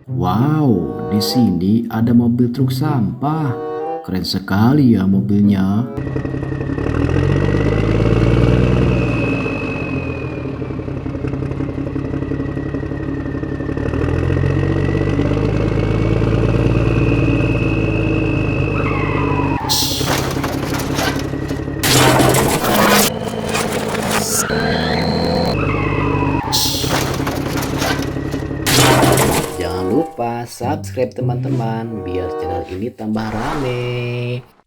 Wow, di sini ada mobil truk sampah. Keren sekali ya mobilnya. Jangan lupa subscribe teman-teman biar channel ini tambah rame.